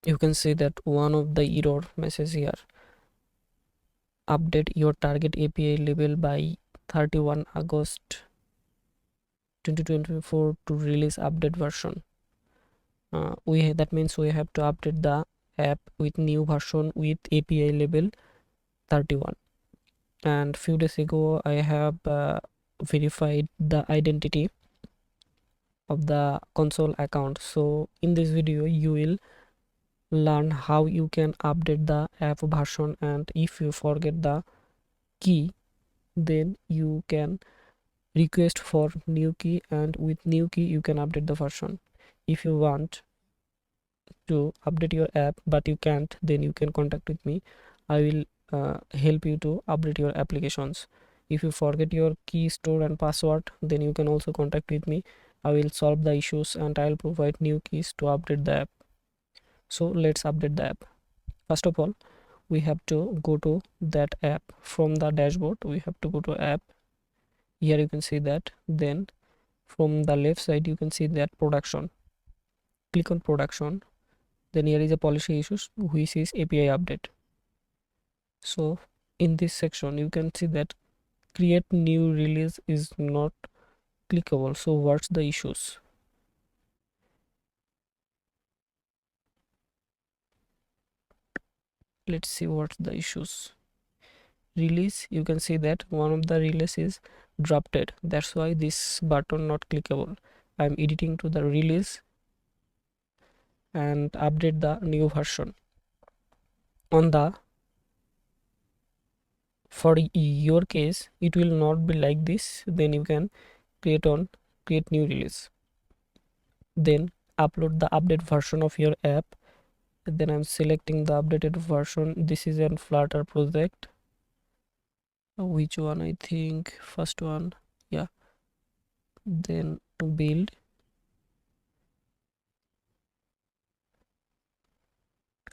you can see that one of the error message here: update your target API label by 31 August 2024 to release update version. That means we have to update the app with new version with API label 31. And few days ago I have verified the identity of the console account. So in this video you will learn how you can update the app version, and if you forget the key then you can request for new key, and with new key you can update the version. If you want to update your app but you can't, then you can contact with me. I will help you to update your applications. If you forget your key store and password, then you can also contact with me. I will solve the issues and I'll provide new keys to update the app. So let's update the app. First of all, we have to go to that app. From the dashboard we have to go to app. Here you can see that. Then from the left side you can see that production. Click on production. Then here is a policy issues, which is API update. So in this section you can see that create new release is not clickable. So what's the issues? Let's see what's the issues. Release, you can see that one of the release is drafted, that's why this button not clickable. I'm editing to the release and update the new version. On the for your case it will not be like this. Then you can create new release, then upload the update version of your app. Then I'm selecting the updated version. This is a Flutter project. Which one? I think first one. Yeah. Then build,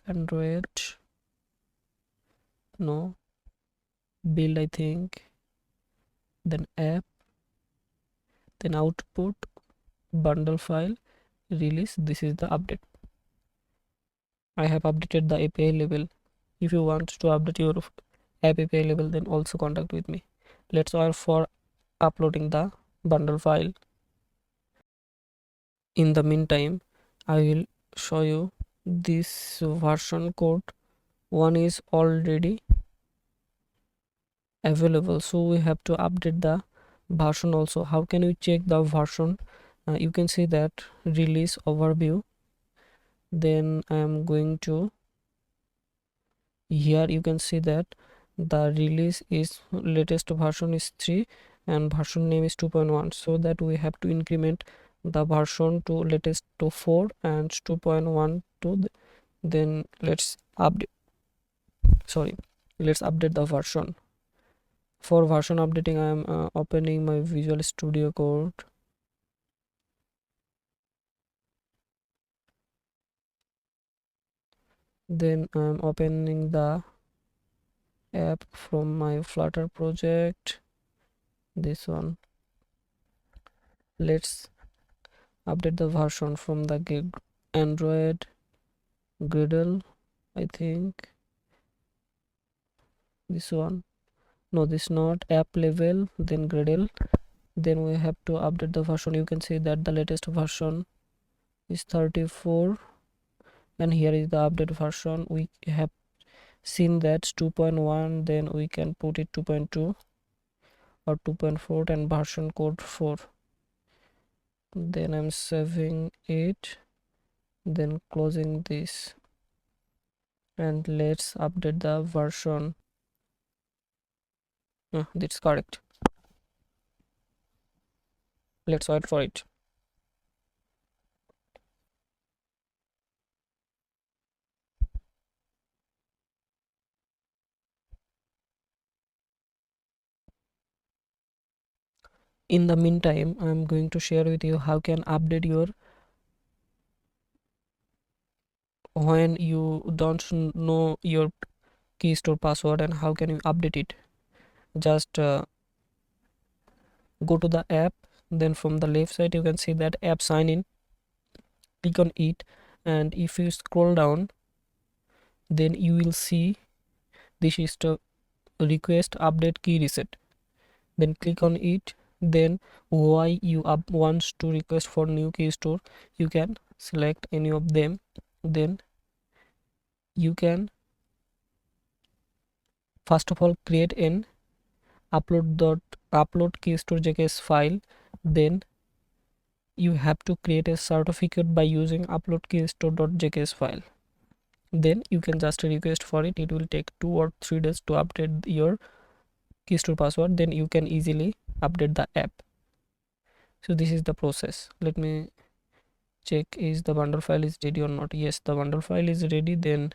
Android, no, build I think, then app, then output, bundle file, release. This is the update. I have updated the API label. If you want to update your app API label, then also contact with me. Let's wait for uploading the bundle file. In the meantime, I will show you this version code. One is already available, so we have to update the version also. How can we check the version? You can see that release overview. Then I am going to here. You can see that the release is latest version is 3 and version name is 2.1, so that we have to increment the version to latest to 4 and 2.1 to then let's update let's update the version. For version updating I am opening my Visual Studio Code. Then I am opening the app from my Flutter project, this one. Let's update the version from the Android Gradle, I think this one. No, this not app level, then Gradle. Then we have to update the version. You can see that the latest version is 34 and here is the update version. We have seen that 2.1, then we can put it 2.2 or 2.4 and version code 4. Then I'm saving it, then closing this, and let's update the version. That's correct. Let's wait for it. In the meantime, I'm going to share with you how can update your when you don't know your key store password and how can you update it. Just go to the app, then from the left side you can see that app sign in. Click on it, and if you scroll down then you will see this is the request update key reset. Then click on it. Then why you wants to request for new key store, you can select any of them. Then you can first of all create an upload keystore js file. Then you have to create a certificate by using upload keystore.js file. Then you can just request for it. It will take 2 or 3 days to update your keystore password. Then you can easily update the app. So this is the process. Let me check is the bundle file is ready or not. Yes, the bundle file is ready. Then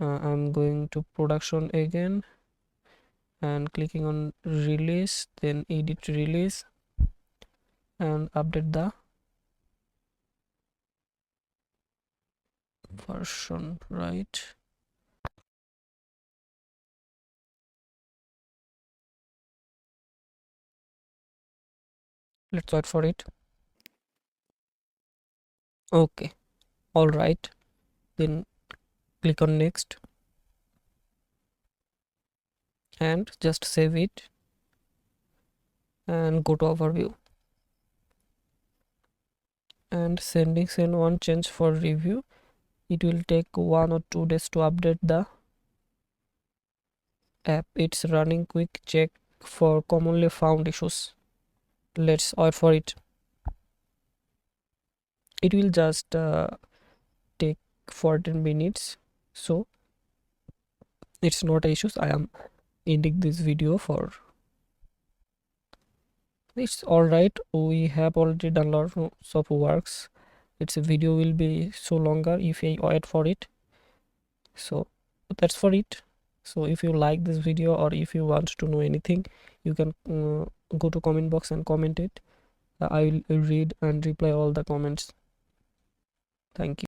I'm going to production again and clicking on release, then edit release and update the version, right? Let's wait for it. Okay, all right, then click on next and just save it and go to overview and send one change for review. It will take 1 or 2 days to update the app. It's running. Quick check for commonly found issues. Let's wait for it. It will just take 14 minutes, so it's not issues. I am ending this video for it's all right. We have already done lots of works. Its video will be so longer if I wait for it. So that's for it. So if you like this video or if you want to know anything, you can go to comment box and comment it. I will read and reply all the comments. Thank you.